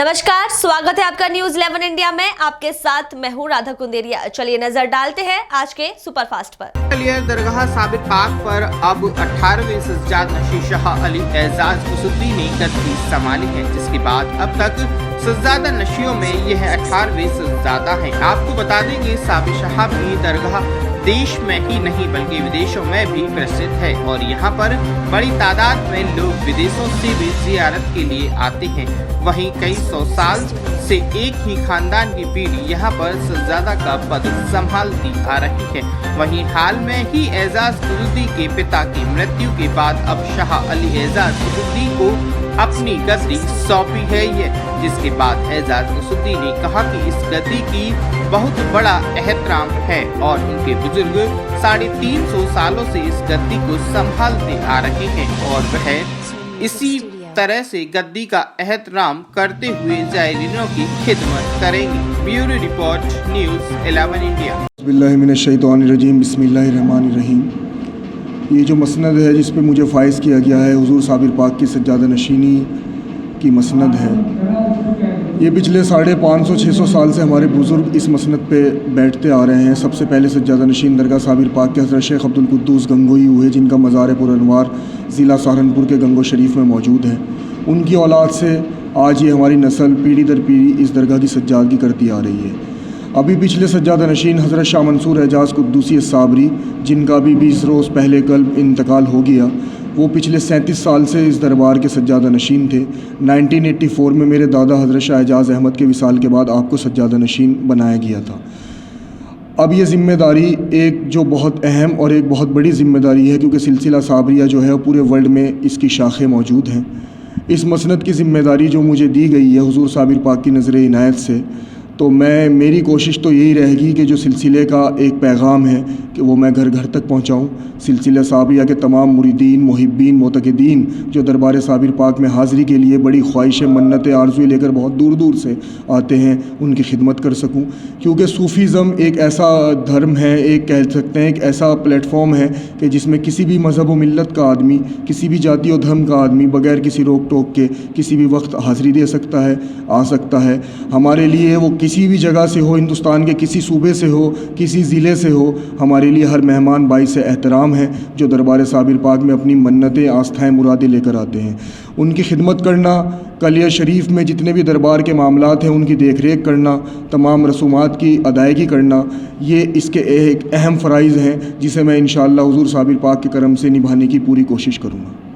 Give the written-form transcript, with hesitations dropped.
नमस्कार, स्वागत है आपका न्यूज 11 इंडिया में। आपके साथ मैं हूं राधा कुंदेरिया। चलिए नजर डालते हैं आज के सुपरफास्ट पर। कलियर दरगाह साबिर पाक पर अब 18वें सज्जाद नशीं शाह अली एजाज उसुद्दीन ने गद्दी संभाली है, जिसके बाद अब तक सज्जादा नशियों में यह 18वें सज्जादा है। आपको बता देंगे साबिर शाह की दरगाह देश में ही नहीं बल्कि विदेशों में भी प्रसिद्ध है और यहाँ पर बड़ी तादाद में लोग विदेशों से भी जियारत के लिए आते हैं। वहीं कई सौ साल से एक ही खानदान की पीढ़ी यहाँ पर सज्जादा का पद संभालती आ रही है। वहीं हाल में ही एजाज उसुद्दीन के पिता की मृत्यु के बाद अब शाह अली एजाज उसुद्दीन को अपनी गद्दी सौंपी है जिसके बाद एजाज उसुद्दीन ने कहा कि इस गद्दी की बहुत बड़ा एहतराम है और उनके बुजुर्ग 350 सालों से इस गद्दी को संभालते आ रहे हैं और वह इसी तरह से गद्दी का एहतराम करते हुए जायरीनों की खिदमत करेंगे। Bureau report news 11 India. बिस्मिल्लाहिर्रहमानिर्रहीम, बिस्मिल्लाहिर्रहमानिर्रहीम। ये जो मसनद है जिस पे मुझे फ़ाइज़ किया गया है हुज़ूर साबिर पाक की सज्जादा नशीनी की मसनद है। ये पिछले 550-600 साल से हमारे बुज़ुर्ग इस मसनद पे बैठते आ रहे हैं। सबसे पहले सज्जादा नशीन दरगाह साबिर पाक के हज़रत शेख अब्दुल कुद्दूस गंगोई हुए, जिनका मज़ार पुरअनवार ज़िला सहारनपुर के गंगो शरीफ में मौजूद है। उनकी औलाद से आज ये हमारी नस्ल पीढ़ी दर पीढ़ी इस दरगाह की सज्जादगी करती आ रही है। अभी पिछले सज्जादा नशीन हज़रत शाह मंसूर एजाज कुद्दूसी साबरी, जिनका भी 20 रोज़ पहले कल इंतकाल हो गया, वो पिछले 37 साल से इस दरबार के सज्जादा नशीन थे। 1984 में मेरे दादा हज़रत शाह एजाज अहमद के विसाल के बाद आपको सज्जादा नशीन बनाया गया था। अब ये ज़िम्मेदारी एक जो बहुत अहम और एक बहुत बड़ी ज़िम्मेदारी है, क्योंकि सिलसिला साबरिया जो है पूरे वर्ल्ड में इसकी शाखें मौजूद हैं। इस मसनद की ज़िम्मेदारी जो मुझे दी गई है हुज़ूर साबिर पाक की नज़र इनायत से, तो मेरी कोशिश तो यही रहेगी कि जो सिलसिले का एक पैगाम है कि वो मैं घर घर तक पहुँचाऊँ। सिलसिला साबरिया के तमाम मुरीदीन, मुहिब्बीन, मोतक़दीन जो दरबार साबिर पाक में हाज़िरी के लिए बड़ी ख्वाहिशें, मन्नतें, आरज़ुएं लेकर बहुत दूर दूर से आते हैं, उनकी खिदमत कर सकूँ। क्योंकि सूफ़ीज़म एक ऐसा धर्म है, एक कह सकते हैं एक ऐसा प्लेटफॉर्म है कि जिसमें किसी भी मज़हब व मिल्लत का आदमी, किसी भी जाति और धर्म का आदमी बग़ैर किसी रोक टोक के किसी भी वक्त हाज़िरी दे सकता है, आ सकता है। हमारे लिए वो किसी भी जगह से हो, हिंदुस्तान के किसी सूबे से हो, किसी ज़िले से हो, हमारे लिए हर मेहमान बाइस एहतराम है जो दरबार साबिर पाक में अपनी मन्नतें, आस्थाएं, मुरादें लेकर आते हैं। उनकी खिदमत करना, कलियर शरीफ में जितने भी दरबार के मामलात हैं उनकी देख रेख करना, तमाम रसूमात की अदायगी करना, ये इसके एक अहम फ़राइज़ हैं जिसे मैं इंशाअल्लाह हुज़ूर साबिर पाक के करम से निभाने की पूरी कोशिश करूँगा।